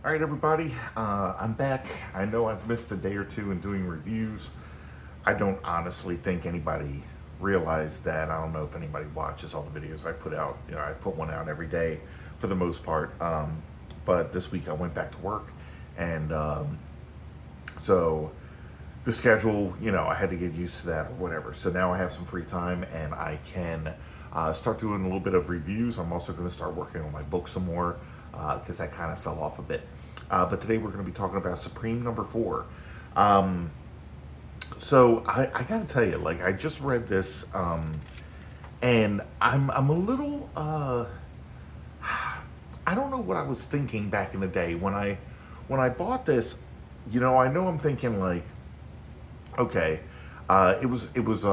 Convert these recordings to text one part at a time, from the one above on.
All right, everybody, I'm back. I know I've missed a day or two in doing reviews. I don't honestly think anybody realized that. I don't know if anybody watches all the videos I put out. I put one out every day for the most part. But this week I went back to work, and so the schedule, I had to get used to that or whatever. So now I have some free time and I can start doing a little bit of reviews. I'm also going to start working on my book some more because that kind of fell off a bit. But today we're going to be talking about Supreme number 4. Um, so I got to tell you, like I just read this, and I'm a little I don't know what I was thinking back in the day when I bought this. I know I'm thinking like, okay, it was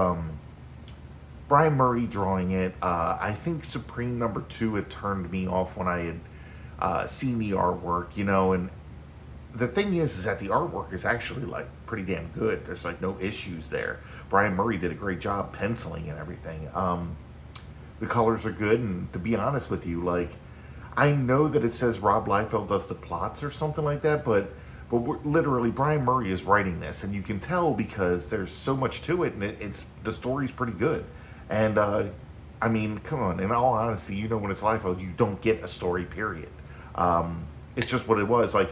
Brian Murray drawing it. I think Supreme number 2 had turned me off when I had seen the artwork, and the thing is that the artwork is actually like pretty damn good. There's like no issues there. Brian Murray did a great job penciling and everything. The colors are good, and to be honest with you, like I know that it says Rob Liefeld does the plots or something like that, but literally Brian Murray is writing this, and you can tell because there's so much to it, and it's the story's pretty good. And I mean, come on. In all honesty, when it's Liefeld, you don't get a story. Period. It's just what it was. Like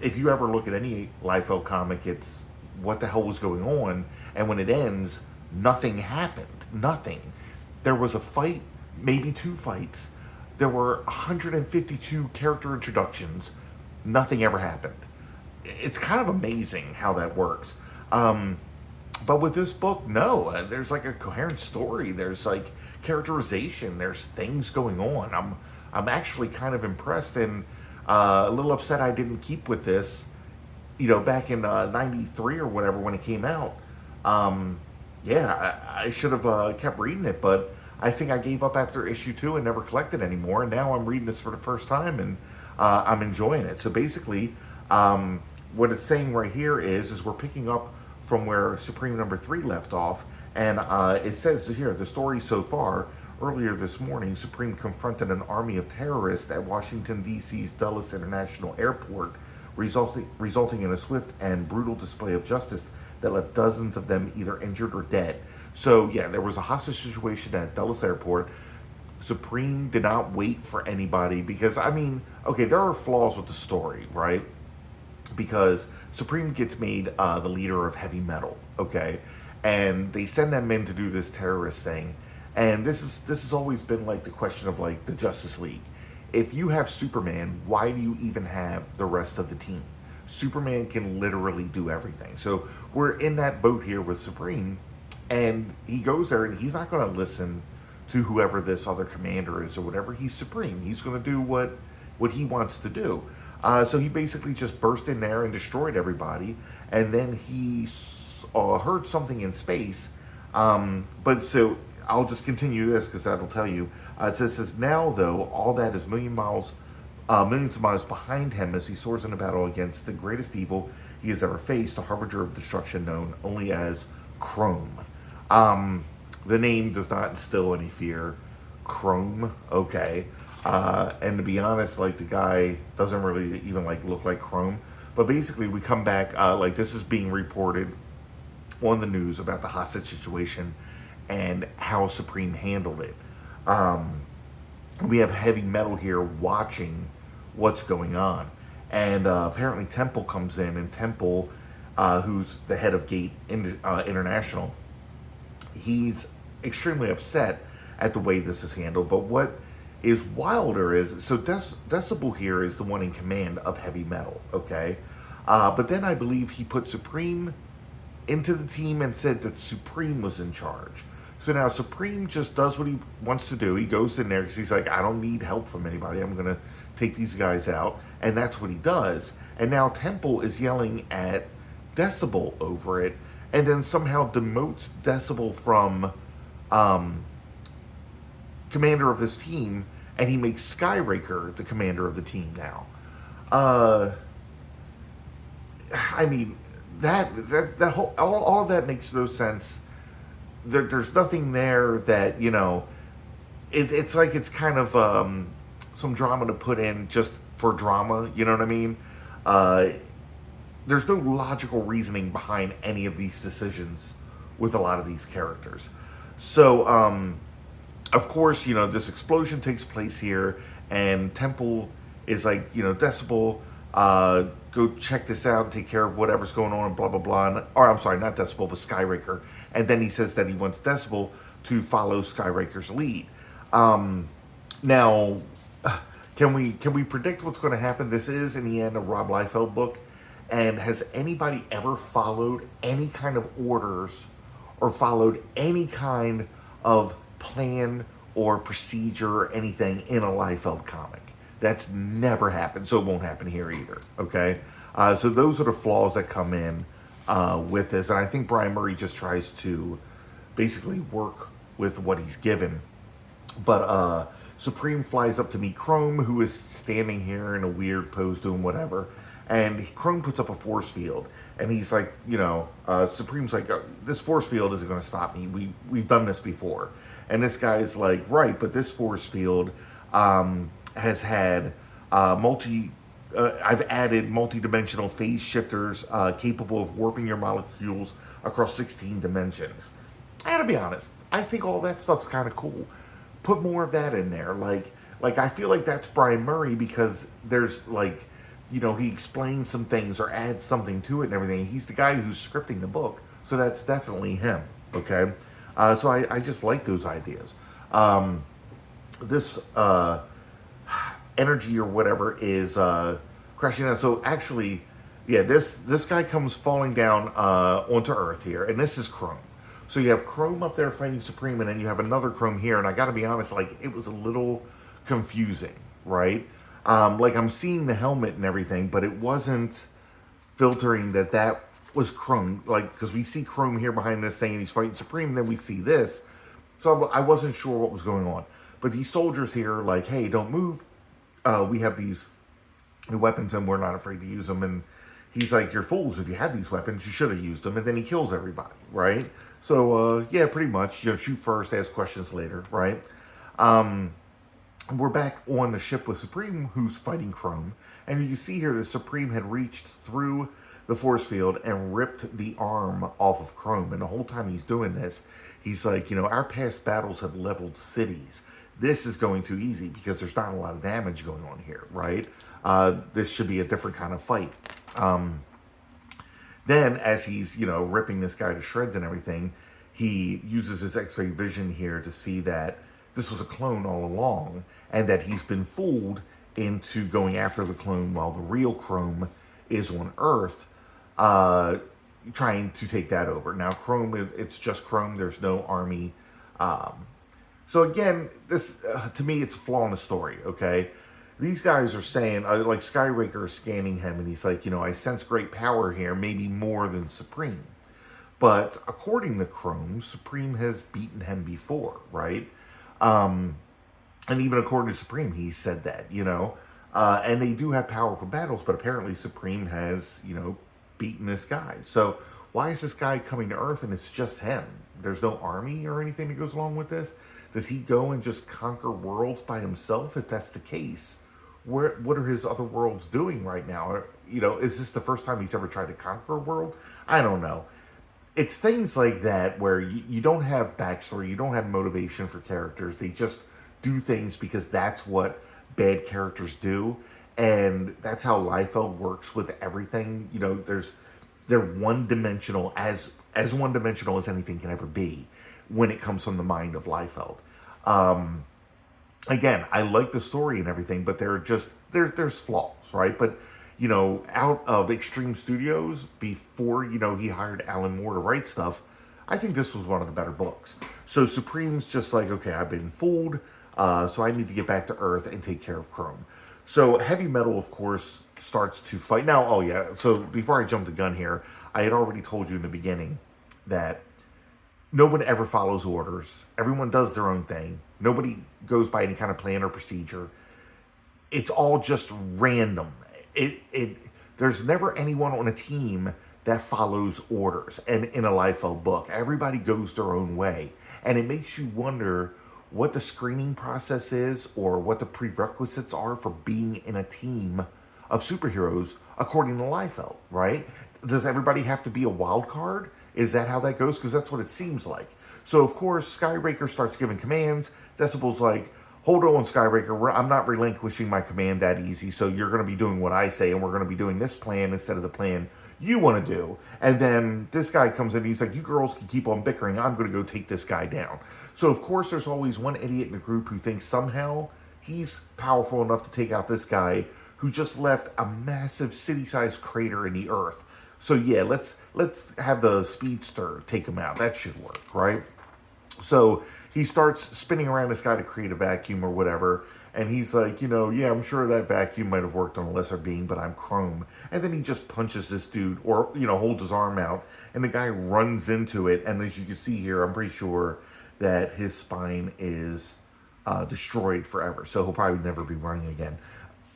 if you ever look at any Liefeld comic, it's what the hell was going on, and when it ends, nothing happened. Nothing. There was a fight, maybe two fights. There were 152 character introductions. Nothing ever happened. It's kind of amazing how that works. But with this book, no, there's like a coherent story. There's like characterization. There's things going on. I'm actually kind of impressed and a little upset I didn't keep with this. Back in '93 or whatever when it came out. Yeah, I should have kept reading it, but I think I gave up after issue 2 and never collected anymore. And now I'm reading this for the first time, and I'm enjoying it. So basically, what it's saying right here is we're picking up from where Supreme number 3 left off, and it says here the story so far. Earlier this morning, Supreme confronted an army of terrorists at Washington, D.C.'s Dulles International Airport, resulting in a swift and brutal display of justice that left dozens of them either injured or dead. So, yeah, there was a hostage situation at Dulles Airport. Supreme did not wait for anybody because, I mean, okay, there are flaws with the story, right? Because Supreme gets made the leader of heavy metal, okay? And they send them in to do this terrorist thing. And this has always been like the question of like the Justice League. If you have Superman, why do you even have the rest of the team? Superman can literally do everything. So we're in that boat here with Supreme, and he goes there and he's not going to listen to whoever this other commander is or whatever. He's Supreme. He's going to do what he wants to do. So he basically just burst in there and destroyed everybody, and then he heard something in space. But so I'll just continue this because that'll tell you. It says now though all that is millions of miles behind him as he soars in a battle against the greatest evil he has ever faced, a harbinger of destruction known only as Chrome. The name does not instill any fear. Chrome, okay. And to be honest, like the guy doesn't really even like look like Chrome. But basically, we come back like this is being reported on the news about the hostage situation and how Supreme handled it. We have heavy metal here watching what's going on, and apparently Temple comes in, and Temple, who's the head of Gate International, he's extremely upset at the way this is handled. But what is wilder is so Decibel here is the one in command of heavy metal, okay? But then I believe he put Supreme into the team and said that Supreme was in charge. So now Supreme just does what he wants to do. He goes in there because he's like, I don't need help from anybody. I'm going to take these guys out. And that's what he does. And now Temple is yelling at Decibel over it, and then somehow demotes Decibel from commander of this team, and he makes Skyraker the commander of the team now. I mean, that whole all of that makes no sense. There's nothing there that it's like it's kind of some drama to put in just for drama. You know what I mean? Uh, there's no logical reasoning behind any of these decisions with a lot of these characters. So, of course, this explosion takes place here, and Temple is like, Decibel, go check this out and take care of whatever's going on, and blah, blah, blah. Or, I'm sorry, not Decibel, but Skyraker. And then he says that he wants Decibel to follow Skyraker's lead. Now, can we predict what's going to happen? This is, in the end, a Rob Liefeld book. And has anybody ever followed any kind of orders or followed any kind of plan or procedure or anything in a Liefeld comic? That's never happened, so it won't happen here either, okay? So those are the flaws that come in with this. And I think Brian Murray just tries to basically work with what he's given. But Supreme flies up to meet Chrome, who is standing here in a weird pose doing whatever. And Chrome puts up a force field, and he's like, Supreme's like, this force field isn't going to stop me. We've done this before. And this guy's like, right, but this force field has had I've added multi-dimensional phase shifters capable of warping your molecules across 16 dimensions. I gotta be honest, I think all that stuff's kind of cool. Put more of that in there. Like I feel like that's Brian Murray, because there's like, he explains some things or adds something to it and everything. He's the guy who's scripting the book, so that's definitely him, okay? So I just like those ideas. This energy or whatever is crashing down. So actually, yeah, this guy comes falling down onto Earth here, and this is Chrome. So you have Chrome up there fighting Supreme, and then you have another Chrome here, and I gotta be honest, like, it was a little confusing, right? Like, I'm seeing the helmet and everything, but it wasn't filtering that was Chrome. Like, because we see Chrome here behind this thing, and he's fighting Supreme, and then we see this. So I wasn't sure what was going on. But these soldiers here are like, hey, don't move. We have these weapons, and we're not afraid to use them. And he's like, you're fools. If you had these weapons, you should have used them. And then he kills everybody, right? So, yeah, pretty much. Shoot first, ask questions later, right? We're back on the ship with Supreme, who's fighting Chrome. And you see here that Supreme had reached through the force field and ripped the arm off of Chrome. And the whole time he's doing this, he's like, our past battles have leveled cities. This is going too easy because there's not a lot of damage going on here, right? This should be a different kind of fight. Then, as he's, ripping this guy to shreds and everything, he uses his X-ray vision here to see that this was a clone all along, and that he's been fooled into going after the clone while the real Chrome is on Earth, trying to take that over. Now, Chrome, it's just Chrome. There's no army. So again, this, to me, it's a flaw in the story, okay? These guys are saying, like, Skyraker is scanning him, and he's like, I sense great power here, maybe more than Supreme. But according to Chrome, Supreme has beaten him before, right? And even according to Supreme, he said that, and they do have powerful battles, but apparently Supreme has, beaten this guy. So why is this guy coming to Earth and it's just him? There's no army or anything that goes along with this? Does he go and just conquer worlds by himself? If that's the case, what are his other worlds doing right now? Is this the first time he's ever tried to conquer a world? I don't know. It's things like that where you don't have backstory, you don't have motivation for characters. They just do things because that's what bad characters do, and that's how Liefeld works with everything. They're one-dimensional, as one-dimensional as anything can ever be when it comes from the mind of Liefeld. Again, I like the story and everything, but there's flaws, right? But out of Extreme Studios, before, he hired Alan Moore to write stuff, I think this was one of the better books. So Supreme's just like, okay, I've been fooled, so I need to get back to Earth and take care of Chrome. So Heavy Metal, of course, starts to fight. Now, oh yeah, so before I jump the gun here, I had already told you in the beginning that no one ever follows orders. Everyone does their own thing. Nobody goes by any kind of plan or procedure. It's all just random. There's never anyone on a team that follows orders. And in a Liefeld book, everybody goes their own way. And it makes you wonder what the screening process is or what the prerequisites are for being in a team of superheroes according to Liefeld, right? Does everybody have to be a wild card? Is that how that goes? Because that's what it seems like. So, of course, Skybreaker starts giving commands. Decibel's like, hold on, Skybreaker, I'm not relinquishing my command that easy, so you're going to be doing what I say, and we're going to be doing this plan instead of the plan you want to do. And then this guy comes in, and he's like, you girls can keep on bickering, I'm going to go take this guy down. So, of course, there's always one idiot in the group who thinks somehow he's powerful enough to take out this guy who just left a massive city-sized crater in the earth. So, yeah, let's have the speedster take him out. That should work, right? So he starts spinning around this guy to create a vacuum or whatever. And he's like, yeah, I'm sure that vacuum might have worked on a lesser being, but I'm Chrome. And then he just punches this dude or, holds his arm out. And the guy runs into it. And as you can see here, I'm pretty sure that his spine is destroyed forever. So he'll probably never be running again.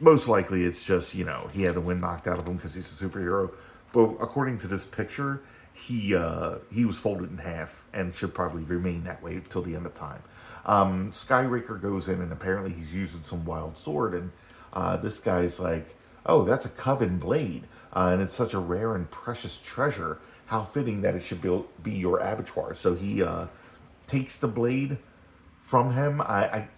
Most likely it's just, he had the wind knocked out of him because he's a superhero. But according to this picture, he was folded in half and should probably remain that way till the end of time. Skybreaker goes in and apparently he's using some wild sword, and this guy's like, oh, that's a Coven blade, and it's such a rare and precious treasure. How fitting that it should be your abattoir. So he takes the blade from him. I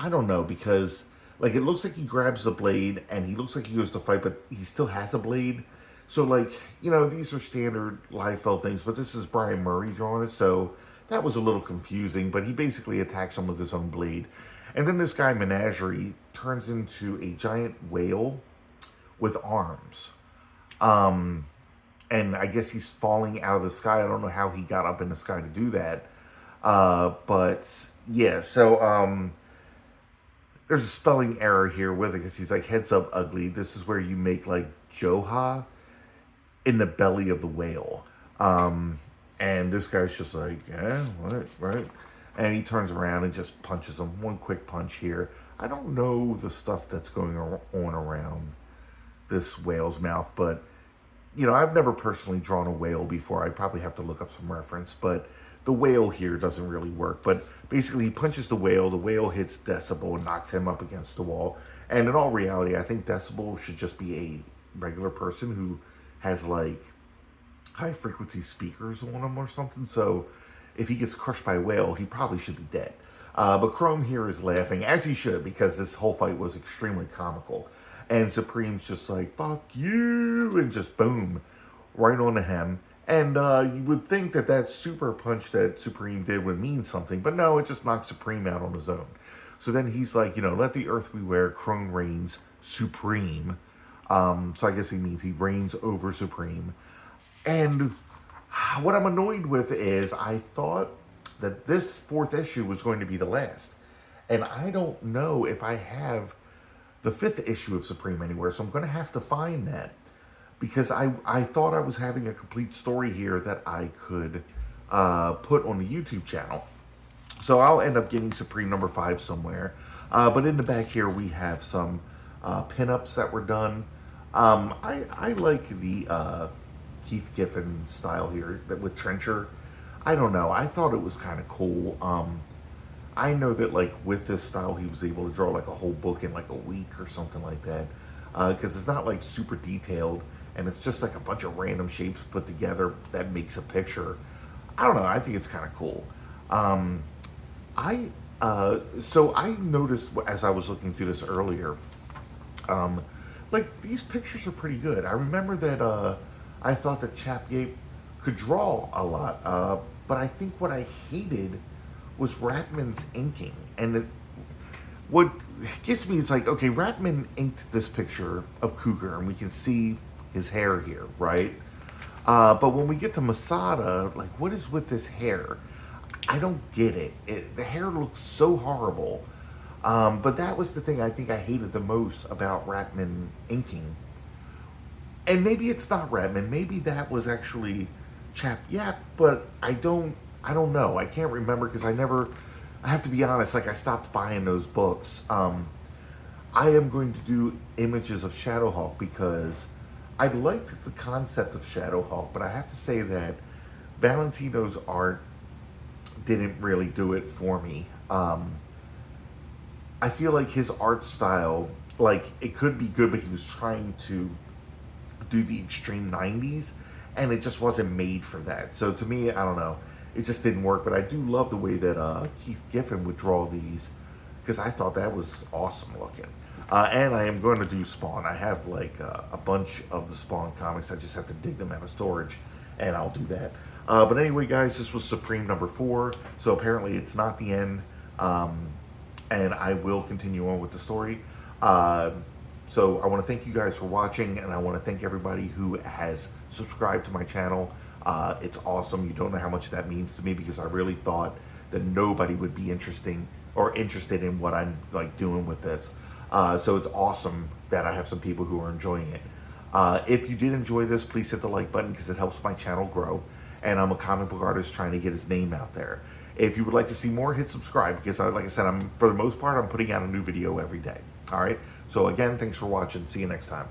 don't know, because like it looks like he grabs the blade and he looks like he goes to fight, but he still has a blade. So, like, these are standard Liefeld things, but this is Brian Murray drawing it, so that was a little confusing, but he basically attacks him with his own blade. And then this guy, Menagerie, turns into a giant whale with arms. And I guess he's falling out of the sky. I don't know how he got up in the sky to do that. But, yeah, so, there's a spelling error here with it, because he's like, heads up ugly. This is where you make, like, Joha in the belly of the whale. And this guy's just like, yeah, what, right? And he turns around and just punches him. One quick punch here. I don't know the stuff that's going on around this whale's mouth, but, I've never personally drawn a whale before. I'd probably have to look up some reference, but the whale here doesn't really work. But basically, he punches the whale hits Decibel and knocks him up against the wall. And in all reality, I think Decibel should just be a regular person who has like high frequency speakers on him or something. So if he gets crushed by a whale, he probably should be dead. But Chrome here is laughing, as he should, because this whole fight was extremely comical. And Supreme's just like, fuck you, and just boom, right onto him. And you would think that that super punch that Supreme did would mean something, but no, it just knocked Supreme out on his own. So then he's like, let the earth beware, Chrome reigns supreme. So I guess he means he reigns over Supreme. And what I'm annoyed with is I thought that this 4th issue was going to be the last. And I don't know if I have the 5th issue of Supreme anywhere, so I'm going to have to find that. Because I thought I was having a complete story here that I could put on the YouTube channel. So I'll end up getting Supreme number 5 somewhere. But in the back here we have some pinups that were done. I like the Keith Giffen style here with Trencher. I don't know. I thought it was kind of cool. I know that like with this style, he was able to draw like a whole book in like a week or something like that. Because it's not like super detailed, and it's just like a bunch of random shapes put together that makes a picture. I don't know. I think it's kind of cool. So I noticed as I was looking through this earlier, like these pictures are pretty good. I remember that I thought that Chap Yape could draw a lot, but I think what I hated was Ratman's inking. And what gets me is like, okay, Ratman inked this picture of Cougar, and we can see his hair here, right? But when we get to Masada, like, what is with this hair? I don't get it. The hair looks so horrible. But that was the thing I think I hated the most about Ratman inking. And maybe it's not Ratman. Maybe that was actually Chap Yap, but I don't know. I can't remember because I have to be honest, like I stopped buying those books. I am going to do images of Shadowhawk because I liked the concept of Shadowhawk, but I have to say that Valentino's art didn't really do it for me. I feel like his art style, like it could be good, but he was trying to do the extreme 90s, and it just wasn't made for that. So to me, I don't know, it just didn't work. But I do love the way that Keith Giffen would draw these, because I thought that was awesome looking. And I am going to do Spawn. I have like a bunch of the Spawn comics. I just have to dig them out of storage, and I'll do that. But anyway, guys, this was Supreme number 4. So apparently it's not the end. And I will continue on with the story. So I want to thank you guys for watching, and I want to thank everybody who has subscribed to my channel. It's awesome. You don't know how much that means to me, because I really thought that nobody would be interested in what I'm like doing with this. So it's awesome that I have some people who are enjoying it. If you did enjoy this, please hit the like button, because it helps my channel grow. And I'm a comic book artist trying to get his name out there. If you would like to see more, hit subscribe, because like I said, for the most part, I'm putting out a new video every day. All right. So again, thanks for watching. See you next time.